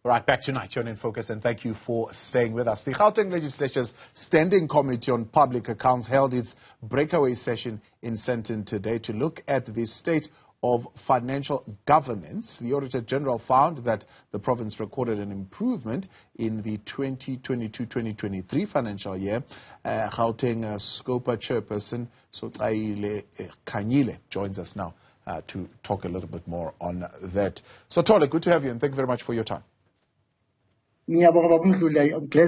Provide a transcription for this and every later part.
Right, back tonight, you're in focus, and thank you for staying with us. The Gauteng Legislature's Standing Committee on Public Accounts held its breakaway session in Sandton today to look at the state of financial governance. The Auditor-General found that the province recorded an improvement in the 2022-2023 financial year. Gauteng Scopa chairperson Sochayile Khanyile joins us now to talk a little bit more on that. So, Tole, good to have you, and thank you very much for your time. I'm glad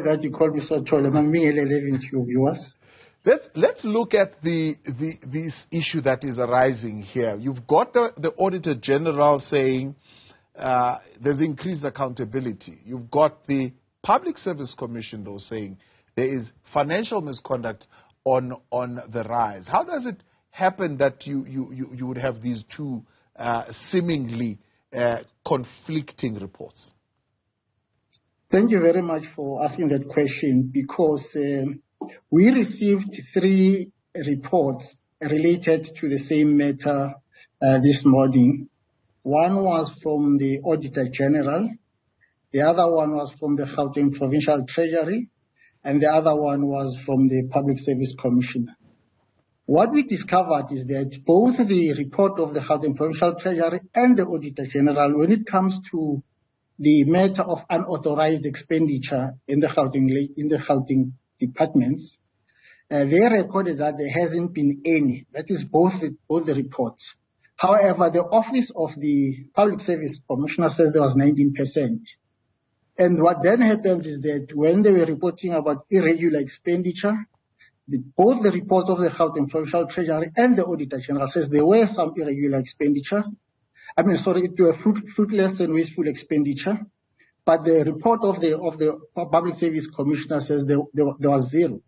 that you called me so tall. I'm to viewers. Let's look at this issue that is arising here. You've got the Auditor-General saying there's increased accountability. You've got the Public Service Commission, though, saying there is financial misconduct on the rise. How does it happen that you would have these two seemingly conflicting reports? Thank you very much for asking that question, because we received 3 reports related to the same matter this morning. One was from the Auditor-General, the other one was from the Gauteng Provincial Treasury, and the other one was from the Public Service Commissioner. What we discovered is that both the report of the Gauteng Provincial Treasury and the Auditor-General, when it comes to the matter of unauthorized expenditure in the Gauteng departments, they recorded that there hasn't been any. That is both the reports. However, the office of the Public Service Commissioner says there was 19%. And what then happens is that when they were reporting about irregular expenditure, both the reports of the Gauteng Provincial Treasury and the Auditor-General says there were some irregular expenditure. It was fruitless and wasteful expenditure, but the report of the Public Service Commissioner says there was 0.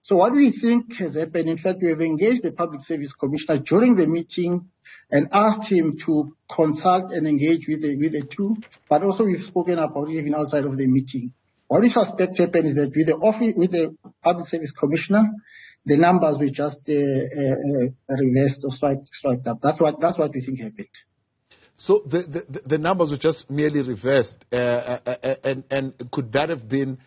So what we think has happened, in fact, we have engaged the Public Service Commissioner during the meeting and asked him to consult and engage with the two, but also we've spoken about it even outside of the meeting. What we suspect happened is that with the Public Service Commissioner, the numbers were just reversed or swiped up. That's what we think happened. So the numbers were just merely reversed, and could that have been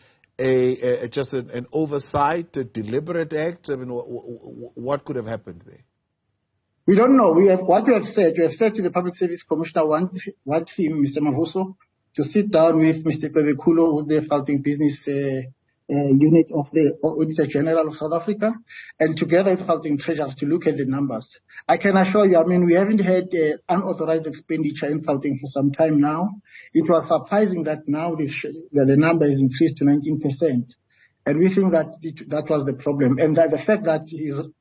just an oversight, a deliberate act? I mean, what could have happened there? We don't know. We have said to the Public Service Commissioner, want him, Mr. Mavuso, to sit down with Mr. Kwebekulo, who's the Gauteng Business Unit of the Auditor-General of South Africa, and together with Gauteng Treasurers to look at the numbers. I can assure you, we haven't had unauthorized expenditure in Gauteng for some time now. It was surprising that now the number is increased to 19%. And we think that was the problem. And that the fact that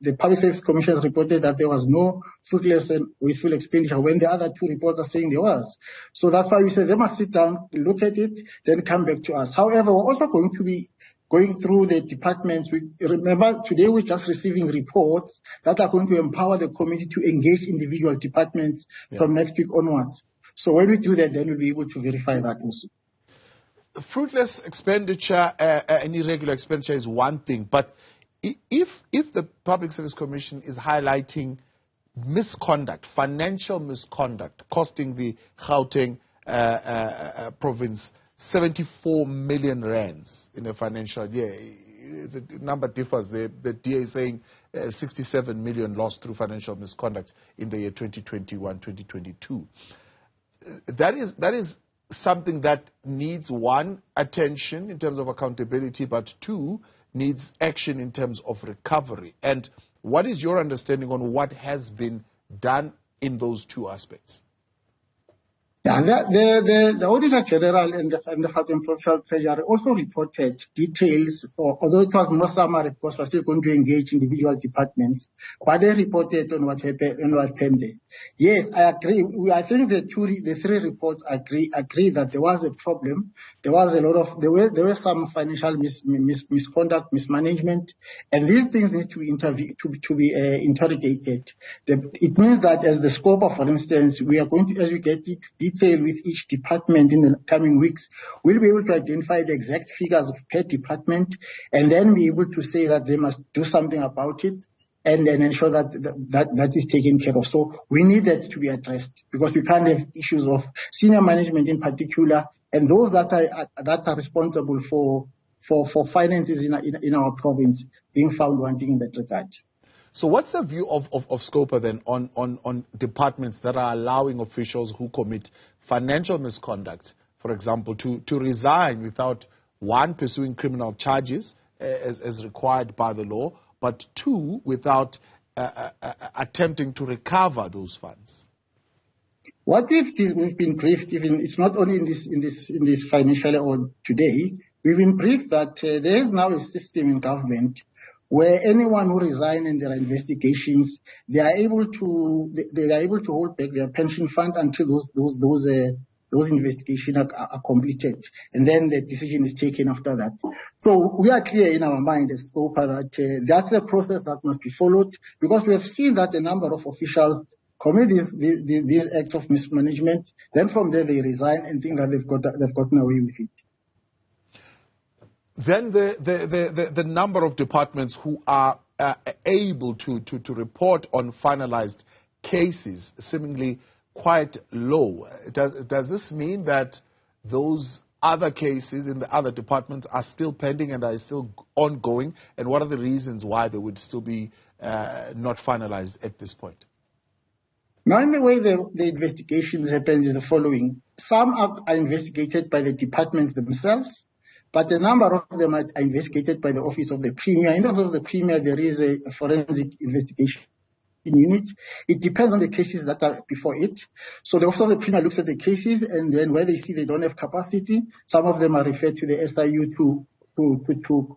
the Public Service Commission has reported that there was no fruitless and wasteful expenditure when the other 2 reports are saying there was. So that's why we said they must sit down, look at it, then come back to us. However, we're also going to be going through the departments. Remember, today we're just receiving reports that are going to empower the committee to engage individual departments from next week onwards. So when we do that, then we'll be able to verify that also. Fruitless expenditure and irregular expenditure is one thing, but if the Public Service Commission is highlighting misconduct, financial misconduct, costing the Gauteng province 74 million rands in a financial year. The number differs. The DA is saying 67 million lost through financial misconduct in the year 2021-2022. That is something that needs, 1, attention in terms of accountability, but 2, needs action in terms of recovery. And what is your understanding on what has been done in those 2 aspects? Yeah, the Auditor-General and the Gauteng Provincial Treasury also reported details, although it was more summary because we're still going to engage individual departments, but they reported on what happened there. Yes, I agree. I think the 3 reports agree that there was a problem. There was there were some financial misconduct, mismanagement, and these things need to be interrogated. It means that as the Scopa, for instance, we are going to, as we get detail with each department in the coming weeks, we'll be able to identify the exact figures per department, and then be able to say that they must do something about it, and then ensure that is taken care of. So we need that to be addressed, because we can't have issues of senior management in particular and those that are responsible for finances in our province being found wanting in that regard. So what's the view of Scopa then on departments that are allowing officials who commit financial misconduct, for example, to resign without, one, pursuing criminal charges as required by the law, but two, without attempting to recover those funds? What we've been briefed, even it's not only in this financial or today, we've been briefed that there is now a system in government where anyone who resigns in their investigations, they are able to hold back their pension fund until those investigations are completed, and then the decision is taken after that. So we are clear in our mind as Scopa that that's a process that must be followed, because we have seen that a number of officials commit these acts of mismanagement. Then from there they resign and think that they've gotten away with it. Then the number of departments who are able to report on finalized cases seemingly quite low. Does this mean that those other cases in the other departments are still pending and are still ongoing? And what are the reasons why they would still be not finalized at this point? Now, in the way the investigations happen is the following. Some are investigated by the departments themselves, but a number of them are investigated by the Office of the Premier. In the Office of the Premier, there is a forensic investigation unit. It depends on the cases that are before it. So the Office of the Premier looks at the cases, and then where they see they don't have capacity, some of them are referred to the SIU to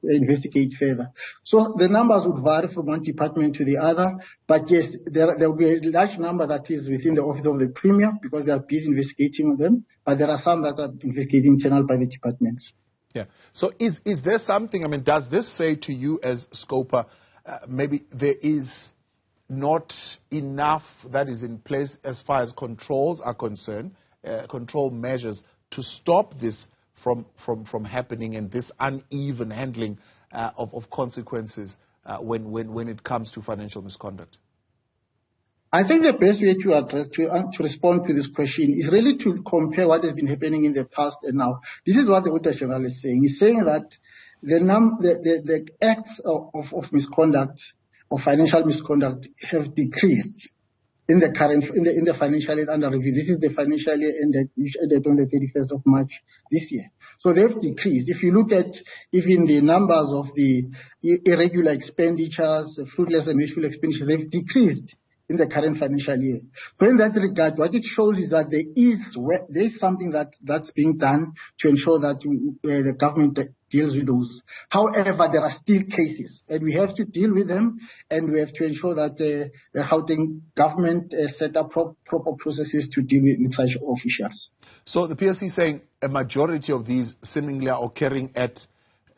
investigate further. So the numbers would vary from one department to the other, but yes, there will be a large number that is within the Office of the Premier because they are busy investigating them, but there are some that are investigated internal by the departments. Yeah. So is there something, I mean, does this say to you as Scopa, maybe there is not enough that is in place as far as controls are concerned, control measures to stop this from happening, and this uneven handling of consequences when it comes to financial misconduct? I think the best way to respond to this question is really to compare what has been happening in the past and now. This is what the Auditor-General is saying. He's saying that the acts of misconduct, of financial misconduct, have decreased in the current in the financial year under review. This is the financial year which ended on the 31st of March this year. So they've decreased. If you look at even the numbers of the irregular expenditures, fruitless and wasteful expenditures, they've decreased in the current financial year. So in that regard, what it shows is that there is something that's being done to ensure that the government deals with those. However, there are still cases, and we have to deal with them, and we have to ensure that the Gauteng government set up proper processes to deal with such officials. So the PSC is saying a majority of these seemingly are occurring at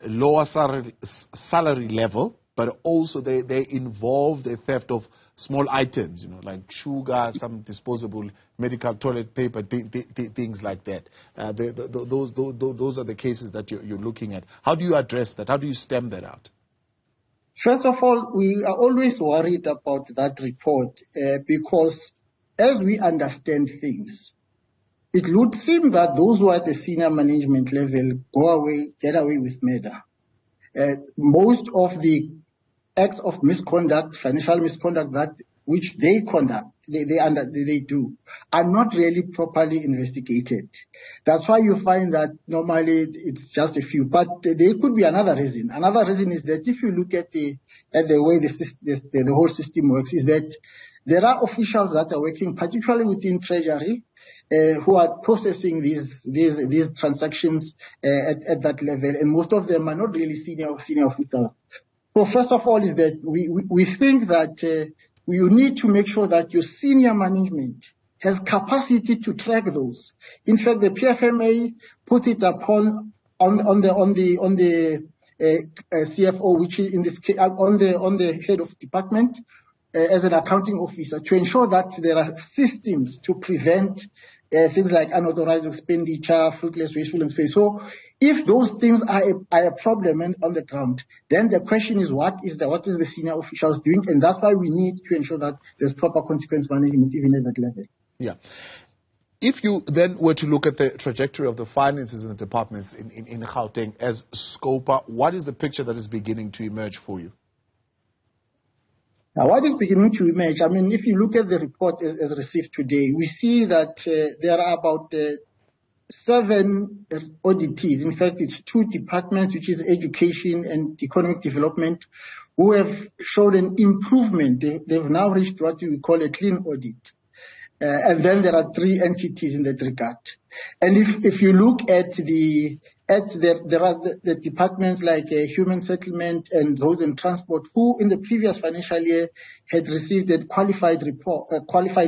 lower salary level, but also they involve the theft of small items, like sugar, some disposable medical toilet paper, things like that. Those are the cases that you're looking at. How do you address that? How do you stem that out? First of all, we are always worried about that report because as we understand things, it would seem that those who are at the senior management level get away with murder. Most of the acts of misconduct, financial misconduct which they conduct, they do, are not really properly investigated. That's why you find that normally it's just a few, but there could be another reason. Another reason is that if you look at the way the whole system works, is that there are officials that are working, particularly within Treasury, who are processing these transactions at that level, and most of them are not really senior officials. So first of all is that we think that you need to make sure that your senior management has capacity to track those. In fact, the PFMA put it upon on the CFO, which is in this case on the head of department as an accounting officer, to ensure that there are systems to prevent things like unauthorized expenditure, fruitless, wasteful, and space. So if those things are a problem on the ground, then the question is what is the senior officials doing? And that's why we need to ensure that there's proper consequence management even at that level. Yeah. If you then were to look at the trajectory of the finances in the departments in Gauteng as Scopa, what is the picture that is beginning to emerge for you? Now, what is beginning to emerge, I mean, if you look at the report as received today, we see that there are about 7 auditees. In fact, it's 2 departments, which is education and economic development, who have shown an improvement. They've now reached what we call a clean audit. And then there are 3 entities in that regard. And if you look at the departments like human settlement and roads and transport, who in the previous financial year had received a qualified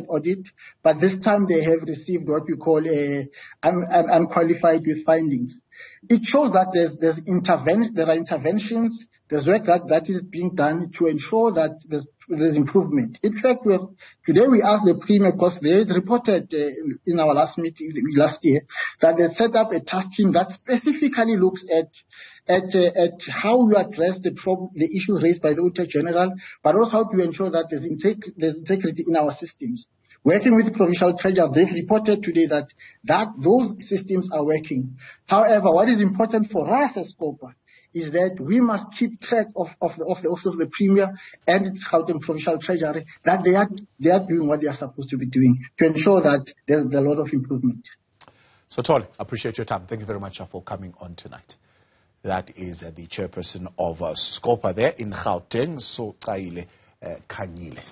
audit, but this time they have received what we call an unqualified with findings. It shows that there are interventions, there's work that is being done to ensure that there's improvement. In fact, today we asked the Premier, because they reported in our last meeting last year that they set up a task team that specifically looks at how you address the issues raised by the Auditor-General, but also how to ensure that there's integrity in our systems. Working with the Provincial Treasurer, they've reported today that those systems are working. However, what is important for us as Scopa is that we must keep track of the Office of the Premier and its Gauteng Provincial Treasury, that they are doing what they are supposed to be doing to ensure that there's a lot of improvement. So, Tole, I appreciate your time. Thank you very much for coming on tonight. That is the chairperson of Scopa there in Gauteng, Sochayile Khanyile.